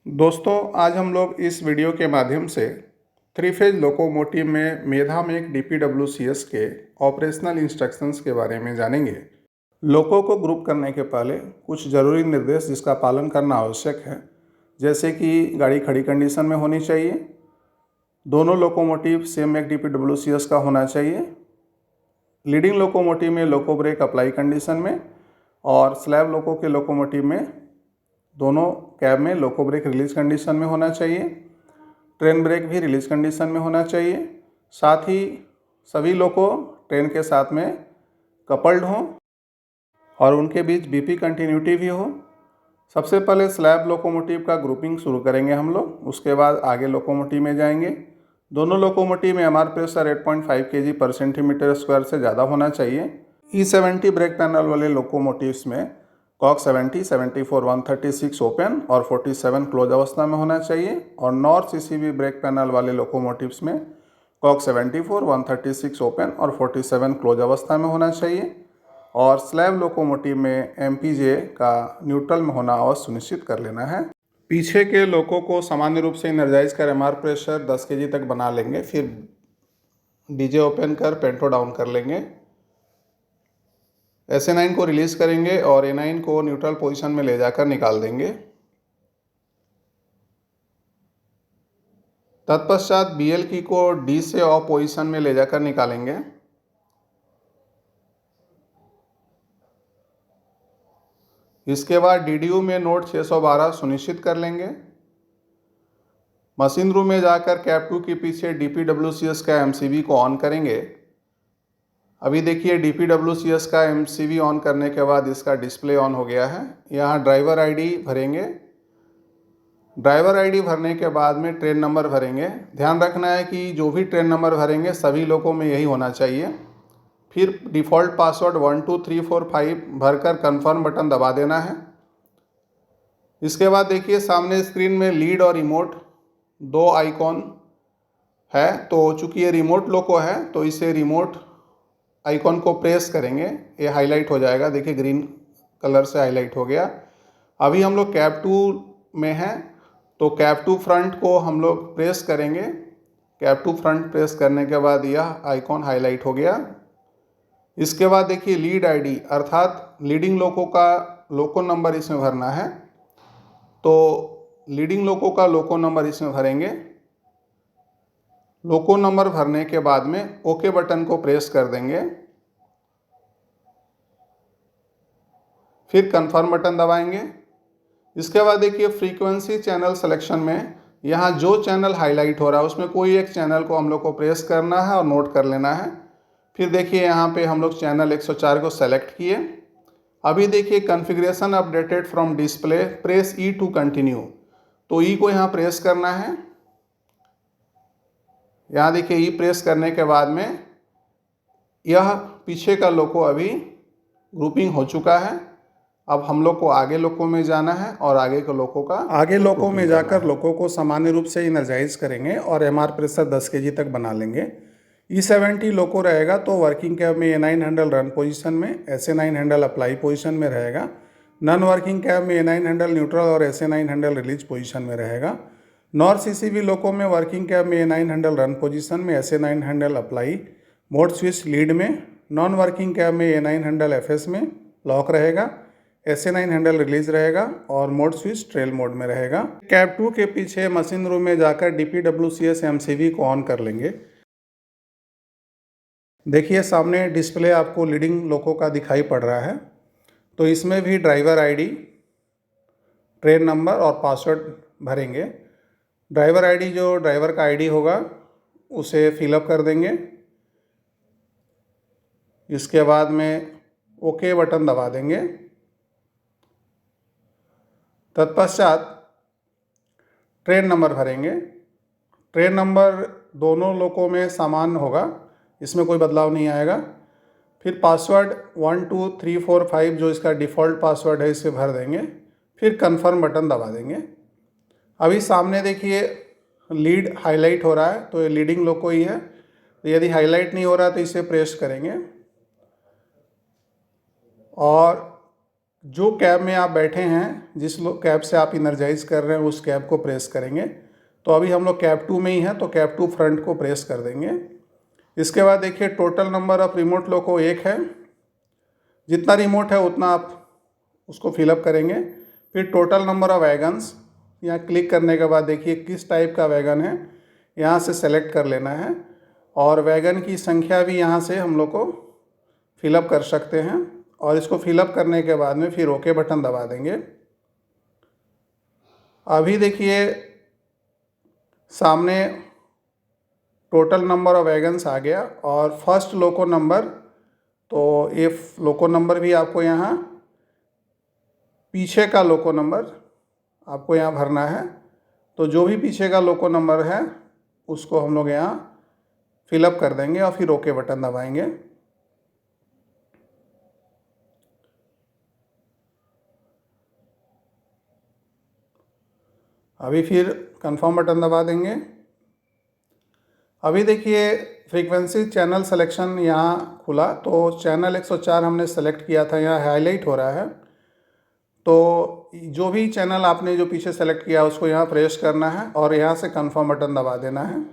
दोस्तों, आज हम लोग इस वीडियो के माध्यम से थ्री फेज लोकोमोटिव में मेधा मेक DPWCS के ऑपरेशनल इंस्ट्रक्शंस के बारे में जानेंगे। लोको को ग्रुप करने के पहले कुछ ज़रूरी निर्देश जिसका पालन करना आवश्यक है, जैसे कि गाड़ी खड़ी कंडीशन में होनी चाहिए, दोनों लोकोमोटिव सेम मेक DPWCS का होना चाहिए, लीडिंग लोकोमोटिव में लोको ब्रेक अप्लाई कंडीशन में और स्लैब लोको के लोकोमोटिव में दोनों कैब में लोको ब्रेक रिलीज कंडीशन में होना चाहिए, ट्रेन ब्रेक भी रिलीज कंडीशन में होना चाहिए। साथ ही सभी लोको ट्रेन के साथ में कपल्ड हों और उनके बीच BP कंटिन्यूटी भी हो। सबसे पहले स्लैब लोकोमोटिव का ग्रुपिंग शुरू करेंगे हम लोग, उसके बाद आगे लोकोमोटिव में जाएंगे। दोनों लोकोमोटिव में MR प्रेशर 8.5 kg पर सेंटीमीटर स्क्वायर से ज़्यादा होना चाहिए। E70 ब्रेक पैनल वाले लोकोमोटिव्स में कॉक 70, 74, 136 ओपन और 47 क्लोज अवस्था में होना चाहिए और नॉर CCV ब्रेक पैनल वाले लोकोमोटिव्स में कॉक 74, 136 ओपन और 47 क्लोज अवस्था में होना चाहिए और स्लैब लोकोमोटिव में MPJ का न्यूट्रल में होना अवश्य सुनिश्चित कर लेना है। पीछे के लोको को सामान्य रूप से इनर्जाइज कर MR प्रेशर 10 kg तक बना लेंगे, फिर DJ ओपन कर पेंटो डाउन कर लेंगे। SA9 को रिलीज करेंगे और A9 को न्यूट्रल पोजीशन में ले जाकर निकाल देंगे। तत्पश्चात BL की को D से ऑफ पोजीशन में ले जाकर निकालेंगे। इसके बाद DDU में नोड 612 सुनिश्चित कर लेंगे। मशीन रूम में जाकर कैब 2 के पीछे DPWCS का MCV को ऑन करेंगे। अभी देखिए DPWCS का MCV ऑन करने के बाद इसका डिस्प्ले ऑन हो गया है। यहाँ ड्राइवर ID भरेंगे। ड्राइवर ID भरने के बाद में ट्रेन नंबर भरेंगे। ध्यान रखना है कि जो भी ट्रेन नंबर भरेंगे सभी लोगों में यही होना चाहिए। फिर डिफ़ॉल्ट पासवर्ड 1 2 3 4 5 भरकर कन्फर्म बटन दबा देना है। इसके बाद देखिए सामने स्क्रीन में लीड और रिमोट दो आइकॉन है, तो चूँकि ये रिमोट लोको है तो इसे रिमोट आइकॉन को प्रेस करेंगे, ये हाईलाइट हो जाएगा। देखिए ग्रीन कलर से हाईलाइट हो गया। अभी हम लोग कैब 2 में हैं तो कैब 2 फ्रंट को हम लोग प्रेस करेंगे। कैब 2 फ्रंट प्रेस करने के बाद यह आइकॉन हाईलाइट हो गया। इसके बाद देखिए लीड ID अर्थात लीडिंग लोको का लोको नंबर इसमें भरना है, तो लीडिंग लोको का लोको नंबर इसमें भरेंगे। लोको नंबर भरने के बाद में ओके बटन को प्रेस कर देंगे, फिर कन्फर्म बटन दबाएंगे। इसके बाद देखिए फ्रीक्वेंसी चैनल सिलेक्शन में यहाँ जो चैनल हाईलाइट हो रहा है उसमें कोई एक चैनल को हम लोग को प्रेस करना है और नोट कर लेना है। फिर देखिए यहाँ पे हम लोग चैनल 104 को सेलेक्ट किए। अभी देखिए configuration updated from display, press E to continue, तो E को यहाँ प्रेस करना है। यहाँ देखिए E प्रेस करने के बाद में यह पीछे का लोको अभी ग्रुपिंग हो चुका है। अब हम लोग को आगे लोको में जाना है और आगे के लोको का आगे लोको में जाकर लोको को सामान्य रूप से इनर्जाइज करेंगे और MR प्रेशर 10 kg तक बना लेंगे। E70 लोको रहेगा तो वर्किंग कैब में A9 हैंडल रन पोजीशन में, SA9 हैंडल अप्लाई पोजीशन में रहेगा। नॉन वर्किंग कैब में A9 हैंडल न्यूट्रल और SA9 हैंडल रिलीज पोजीशन में रहेगा। नॉर CCV लोको में वर्किंग कैब में A9 हैंडल रन पोजीशन में, SA9 handle apply mode switch lead में। नॉन वर्किंग कैब में A9 हैंडल FS में लॉक रहेगा, SA9 हैंडल रिलीज रहेगा और मोड स्विच ट्रेल मोड में रहेगा। कैब 2 के पीछे मशीन रूम में जाकर DPWCS MCV को ऑन कर लेंगे। देखिए सामने डिस्प्ले आपको लीडिंग लोको का दिखाई पड़ रहा है, तो इसमें भी ड्राइवर ID, ट्रेन नंबर और पासवर्ड भरेंगे। ड्राइवर ID जो ड्राइवर का ID होगा उसे फिलअप कर देंगे। इसके बाद में ओके बटन दबा देंगे। तत्पश्चात ट्रेन नंबर भरेंगे। ट्रेन नंबर दोनों लोको में समान होगा, इसमें कोई बदलाव नहीं आएगा। फिर पासवर्ड 1 2 3 4 5 जो इसका डिफ़ॉल्ट पासवर्ड है इसे भर देंगे, फिर कन्फर्म बटन दबा देंगे। अभी सामने देखिए लीड हाईलाइट हो रहा है, तो ये लीडिंग लोको ही है। तो यदि हाईलाइट नहीं हो रहा तो इसे प्रेस करेंगे और जो कैब में आप बैठे हैं, जिस कैब से आप इनर्जाइज कर रहे हैं उस कैब को प्रेस करेंगे। तो अभी हम लोग कैब 2 में ही हैं, तो कैब 2 फ्रंट को प्रेस कर देंगे। इसके बाद देखिए टोटल नंबर ऑफ रिमोट लोको 1 है। जितना रिमोट है उतना आप उसको फिलअप करेंगे। फिर टोटल नंबर ऑफ वैगन्स, यहाँ क्लिक करने के बाद देखिए किस टाइप का वैगन है, यहाँ से सेलेक्ट कर लेना है। और वैगन की संख्या भी यहाँ से हम लोग को फिलअप कर सकते हैं। और इसको फिलअप करने के बाद में फिर ओके बटन दबा देंगे। अभी देखिए सामने टोटल नंबर ऑफ वैगन्स आ गया और फर्स्ट लोको नंबर, तो ये लोको नंबर भी आपको यहाँ पीछे का लोको नंबर आपको यहाँ भरना है। तो जो भी पीछे का लोको नंबर है उसको हम लोग यहाँ फिलअप कर देंगे और फिर ओके बटन दबाएंगे। अभी फिर कंफर्म बटन दबा देंगे। अभी देखिए फ्रीक्वेंसी चैनल सिलेक्शन यहाँ खुला, तो चैनल 104 हमने सेलेक्ट किया था, यहाँ हाईलाइट हो रहा है। तो जो भी चैनल आपने जो पीछे सेलेक्ट किया उसको यहाँ प्रेस करना है और यहाँ से कंफर्म बटन दबा देना है।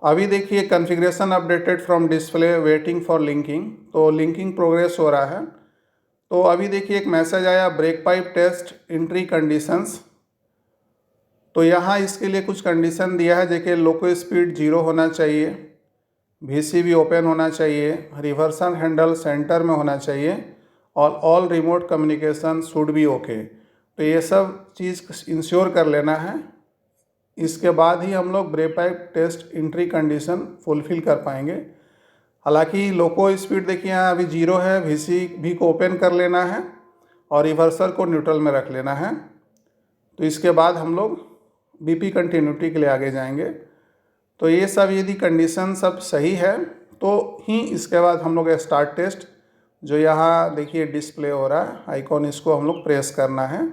अभी देखिए configuration updated from display waiting for linking, तो लिंकिंग प्रोग्रेस हो रहा है। तो अभी देखिए एक मैसेज आया brake pipe test entry conditions. तो यहाँ इसके लिए कुछ कंडीशन दिया है, देखिए लोको स्पीड 0 होना चाहिए, VCV ओपन होना चाहिए, रिवर्सल हैंडल सेंटर में होना चाहिए और all remote communication should be okay. तो ये सब चीज़ इंश्योर कर लेना है। इसके बाद ही हम लोग brake pipe test entry condition fulfil कर पाएंगे। हालांकि लोको स्पीड देखिए यहाँ अभी 0 है, VCV को ओपन कर लेना है और रिवर्सल को न्यूट्रल में रख लेना है। तो इसके बाद हम लोग BP कंटिन्यूटी के लिए आगे जाएंगे। तो ये सब यदि कंडीशन सब सही है तो ही इसके बाद हम लोग स्टार्ट टेस्ट, जो यहाँ देखिए डिस्प्ले हो रहा है आइकॉन, इसको हम लोग प्रेस करना है।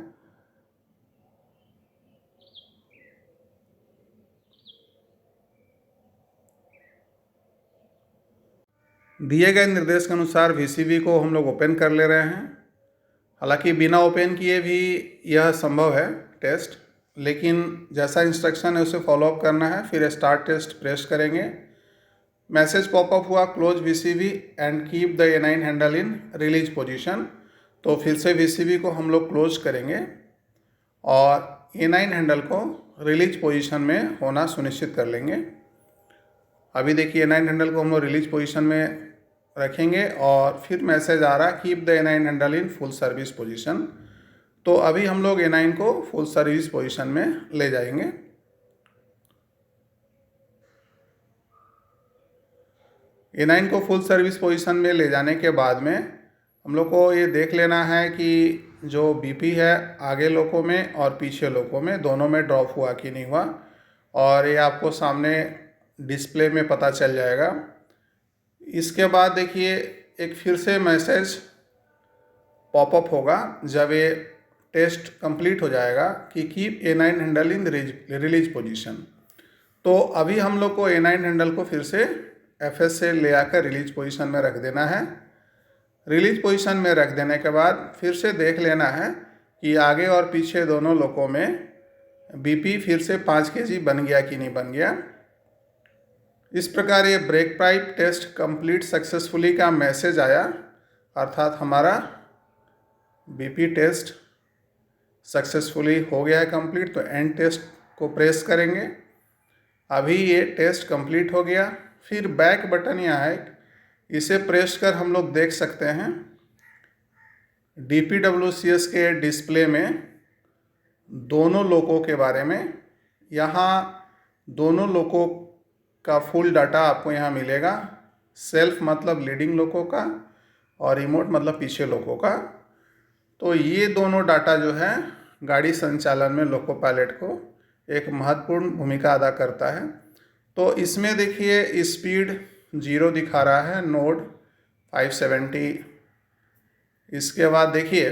दिए गए निर्देश के अनुसार VCV को हम लोग ओपन कर ले रहे हैं। हालांकि बिना ओपन किए भी यह संभव है टेस्ट, लेकिन जैसा इंस्ट्रक्शन है उसे फॉलोअप करना है। फिर स्टार्ट टेस्ट प्रेस करेंगे। मैसेज पॉपअप हुआ close VCV and keep the A9 handle in release position. तो फिर से VCV को हम लोग क्लोज करेंगे और A9 हैंडल को रिलीज पोजीशन में होना सुनिश्चित कर लेंगे। अभी देखिए A9 हैंडल को हम लोग रिलीज पोजीशन में रखेंगे और फिर मैसेज आ रहा है keep the A9 handle in full service position. तो अभी हम लोग A9 को फुल सर्विस पोजीशन में ले जाएंगे। A9 को फुल सर्विस पोजीशन में ले जाने के बाद में हम लोग को ये देख लेना है कि जो BP है आगे लोको में और पीछे लोको में दोनों में ड्रॉप हुआ कि नहीं हुआ, और ये आपको सामने डिस्प्ले में पता चल जाएगा। इसके बाद देखिए एक फिर से मैसेज पॉपअप होगा जब ये टेस्ट कंप्लीट हो जाएगा कि keep A9 handle in release position. तो अभी हम लोग को A9 हैंडल को फिर से FS से ले आकर रिलीज पोजीशन में रख देना है। रिलीज पोजीशन में रख देने के बाद फिर से देख लेना है कि आगे और पीछे दोनों लोगों में BP फिर से 5 kg बन गया कि नहीं बन गया। इस प्रकार ये brake pipe test complete successfully का मैसेज आया, अर्थात हमारा BP टेस्ट सक्सेसफुली हो गया है कंप्लीट। तो एंड टेस्ट को प्रेस करेंगे। अभी ये टेस्ट कंप्लीट हो गया। फिर बैक बटन यहाँ है, इसे प्रेस कर हम लोग देख सकते हैं DPWCS के डिस्प्ले में दोनों लोको के बारे में। यहाँ दोनों लोको का फुल डाटा आपको यहाँ मिलेगा। सेल्फ मतलब लीडिंग लोको का और रिमोट मतलब पीछे लोको का। तो ये दोनों डाटा जो है गाड़ी संचालन में लोको पायलट को एक महत्वपूर्ण भूमिका अदा करता है। तो इसमें देखिए स्पीड 0 दिखा रहा है, नोड 570। इसके बाद देखिए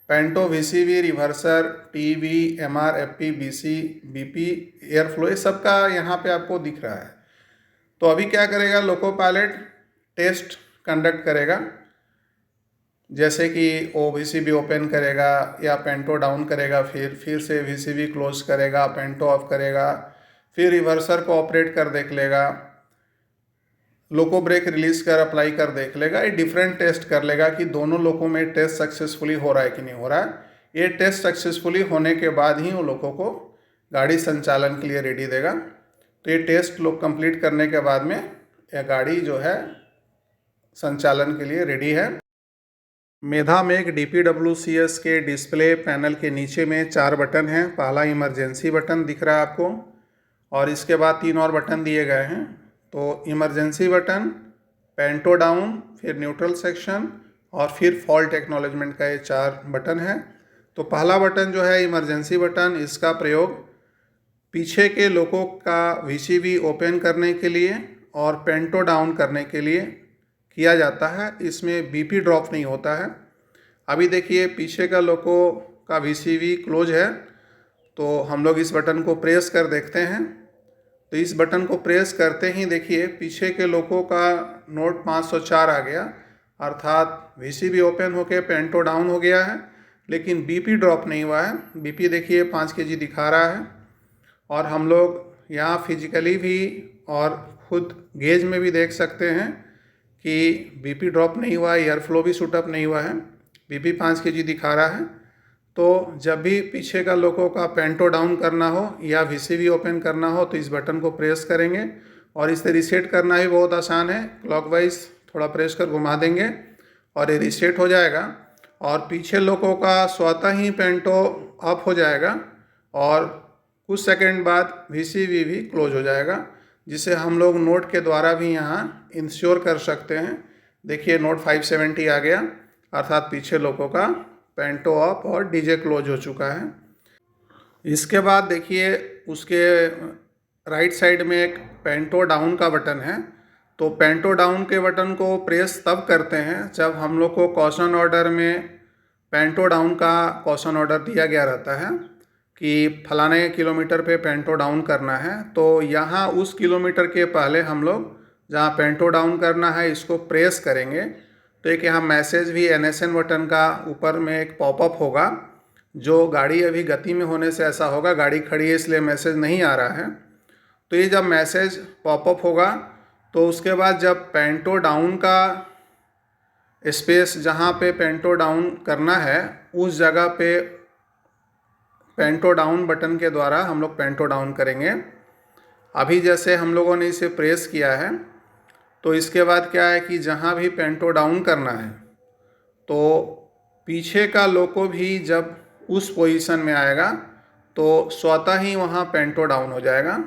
पेंटो, VCV, reverser, TV, MR, FP, BC, BP, air flow, ये सब का यहाँ पे आपको दिख रहा है। तो अभी क्या करेगा लोको पायलट टेस्ट कंडक्ट करेगा। जैसे कि वो वीसीबी ओपन करेगा या पेंटो डाउन करेगा, फिर से वीसीबी क्लोज करेगा, पेंटो ऑफ करेगा, फिर रिवर्सर को ऑपरेट कर देख लेगा, लोको ब्रेक रिलीज कर अप्लाई कर देख लेगा। ये डिफरेंट टेस्ट कर लेगा कि दोनों लोगों में टेस्ट सक्सेसफुली हो रहा है कि नहीं हो रहा है। ये टेस्ट सक्सेसफुली होने के बाद ही वो लोगों को गाड़ी संचालन के लिए रेडी देगा। तो ये टेस्ट लोग कंप्लीट करने के बाद में यह गाड़ी जो है संचालन के लिए रेडी है। मेधा मेघ DPWCS के डिस्प्ले पैनल के नीचे में 4 बटन हैं। पहला इमरजेंसी बटन दिख रहा है आपको, और इसके बाद 3 और बटन दिए गए हैं। तो इमरजेंसी बटन, पेंटो डाउन, फिर न्यूट्रल सेक्शन और फिर फॉल्ट एक्नॉलेजमेंट का ये 4 बटन है। तो पहला बटन जो है इमरजेंसी बटन, इसका प्रयोग पीछे के लोगों का VCB ओपन करने के लिए और पेंटो डाउन करने के लिए किया जाता है। इसमें BP ड्रॉप नहीं होता है। अभी देखिए पीछे का लोगों का VCB क्लोज है, तो हम लोग इस बटन को प्रेस कर देखते हैं। तो इस बटन को प्रेस करते ही देखिए पीछे के लोगों का नोट 504 आ गया, अर्थात VCB ओपन होके पेंटो डाउन हो गया है, लेकिन BP ड्रॉप नहीं हुआ है। BP देखिए 5 kg दिखा रहा है। और हम लोग यहाँ फिजिकली भी और खुद गेज में भी देख सकते हैं कि BP ड्रॉप नहीं हुआ है, एयर फ्लो भी शूटअप नहीं हुआ है, BP 5 kg दिखा रहा है। तो जब भी पीछे का लोगों का पेंटो डाउन करना हो या VCB ओपन करना हो तो इस बटन को प्रेस करेंगे, और इसे रीसेट करना भी बहुत आसान है। क्लॉकवाइज थोड़ा प्रेस कर घुमा देंगे और ये रीसेट हो जाएगा, और पीछे लोगों का स्वतः ही पेंटो ऑफ हो जाएगा, और कुछ सेकंड बाद VCB भी क्लोज हो जाएगा, जिसे हम लोग नोट के द्वारा भी यहाँ इंश्योर कर सकते हैं। देखिए नोट 570 आ गया, अर्थात पीछे लोगों का पेंटो ऑफ और DJ क्लोज हो चुका है। इसके बाद देखिए उसके राइट साइड में एक पेंटो डाउन का बटन है। तो पेंटो डाउन के बटन को प्रेस तब करते हैं जब हम लोग को कॉशन ऑर्डर में पेंटो डाउन का कॉशन ऑर्डर दिया गया रहता है कि फलाने किलोमीटर पे पेंटो डाउन करना है। तो यहाँ उस किलोमीटर के पहले हम लोग जहाँ पेंटो डाउन करना है इसको प्रेस करेंगे, तो एक यहाँ मैसेज भी NSN बटन का ऊपर में एक पॉपअप होगा, जो गाड़ी अभी गति में होने से ऐसा होगा, गाड़ी खड़ी है इसलिए मैसेज नहीं आ रहा है। तो ये जब मैसेज पॉपअप होगा तो उसके बाद जब पेंटो डाउन का स्पेस जहाँ पे पेंटो डाउन करना है उस जगह पे पेंटो डाउन बटन के द्वारा हम लोग पेंटो डाउन करेंगे। अभी जैसे हम लोगों ने इसे प्रेस किया है, तो इसके बाद क्या है कि जहाँ भी पेंटो डाउन करना है तो पीछे का लोको भी जब उस पोजीशन में आएगा तो स्वतः ही वहाँ पेंटो डाउन हो जाएगा।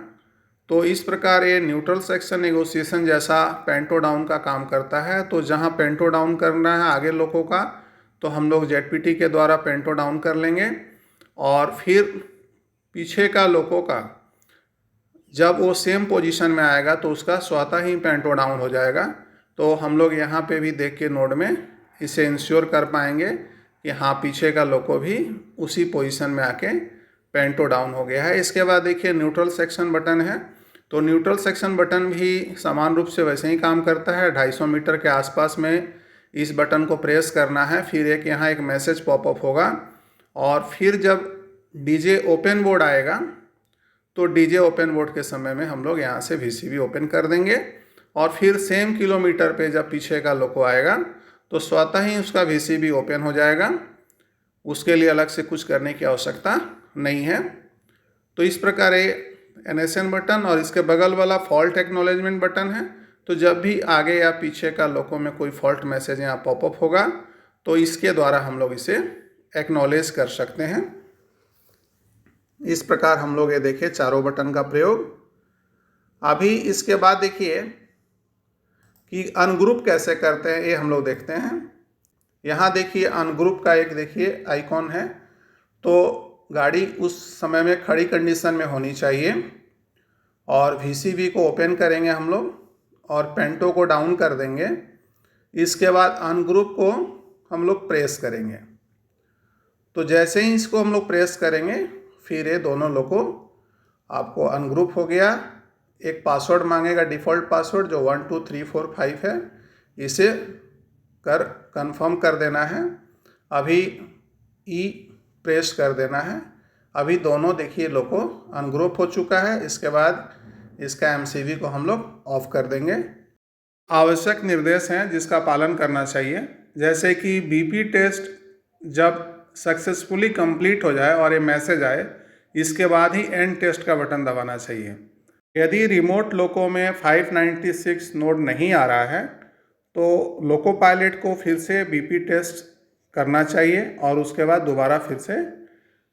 तो इस प्रकार ये न्यूट्रल सेक्शन नेगोशिएशन जैसा पेंटो डाउन का काम करता है। तो जहाँ पेंटो डाउन करना है आगे लोगों का, तो हम लोग ZPT के द्वारा पेंटो डाउन कर लेंगे, और फिर पीछे का लोगों का जब वो सेम पोजीशन में आएगा तो उसका स्वतः ही पेंटो डाउन हो जाएगा। तो हम लोग यहाँ पे भी देख के नोड में इसे इंश्योर कर पाएंगे कि हाँ पीछे का लोको भी उसी पोजीशन में आके पेंटो डाउन हो गया है। इसके बाद देखिए न्यूट्रल सेक्शन बटन है। तो न्यूट्रल सेक्शन बटन भी समान रूप से वैसे ही काम करता है। 250 मीटर के आसपास में इस बटन को प्रेस करना है, फिर यहाँ एक मैसेज पॉपअप होगा, और फिर जब DJ ओपन बोर्ड आएगा तो DJ ओपन बोर्ड के समय में हम लोग यहाँ से VCB ओपन कर देंगे, और फिर सेम किलोमीटर पे जब पीछे का लोको आएगा तो स्वतः ही उसका VCB ओपन हो जाएगा। उसके लिए अलग से कुछ करने की आवश्यकता नहीं है। तो इस प्रकार ये NSN बटन और इसके बगल वाला फॉल्ट एक्नॉलेजमेंट बटन है। तो जब भी आगे या पीछे का लोको में कोई फॉल्ट मैसेज यहाँ पॉपअप होगा तो इसके द्वारा हम लोग इसे एक्नॉलेज कर सकते हैं। इस प्रकार हम लोग ये देखिए चारों बटन का प्रयोग। अभी इसके बाद देखिए कि अनग्रुप कैसे करते हैं, ये हम लोग देखते हैं। यहाँ देखिए अनग्रुप का एक देखिए आइकॉन है। तो गाड़ी उस समय में खड़ी कंडीशन में होनी चाहिए, और VCB को ओपन करेंगे हम लोग और पेंटो को डाउन कर देंगे। इसके बाद अनग्रुप को हम लोग प्रेस करेंगे। तो जैसे ही इसको हम लोग प्रेस करेंगे फिर ये दोनों लोगों आपको अनग्रुप हो गया। एक पासवर्ड मांगेगा, डिफ़ॉल्ट पासवर्ड जो 1 2 3 4 5 है, इसे कर कंफर्म कर देना है। अभी ई प्रेस कर देना है। अभी दोनों देखिए लोगो अनग्रुप हो चुका है। इसके बाद इसका एमसीवी को हम लोग ऑफ कर देंगे। आवश्यक निर्देश हैं जिसका पालन करना चाहिए, जैसे कि बीपी टेस्ट जब सक्सेसफुली कंप्लीट हो जाए और ये मैसेज आए, इसके बाद ही एंड टेस्ट का बटन दबाना चाहिए। यदि रिमोट लोको में 596 नोड नहीं आ रहा है तो लोको पायलट को फिर से बीपी टेस्ट करना चाहिए और उसके बाद दोबारा फिर से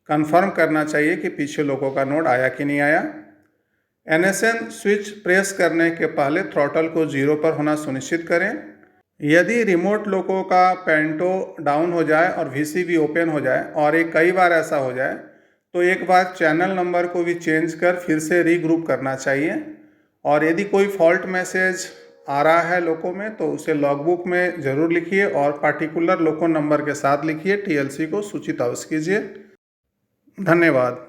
कंफर्म करना चाहिए कि पीछे लोको का नोड आया कि नहीं आया। एनएसएन स्विच प्रेस करने के पहले थ्रॉटल को 0 पर होना सुनिश्चित करें। यदि रिमोट लोको का पेंटो डाउन हो जाए और वीसीबी ओपन हो जाए और एक कई बार ऐसा हो जाए तो एक बार चैनल नंबर को भी चेंज कर फिर से रीग्रुप करना चाहिए। और यदि कोई फॉल्ट मैसेज आ रहा है लोको में तो उसे लॉगबुक में ज़रूर लिखिए और पार्टिकुलर लोको नंबर के साथ लिखिए। टीएलसी को सूचित अवश्य कीजिए। धन्यवाद।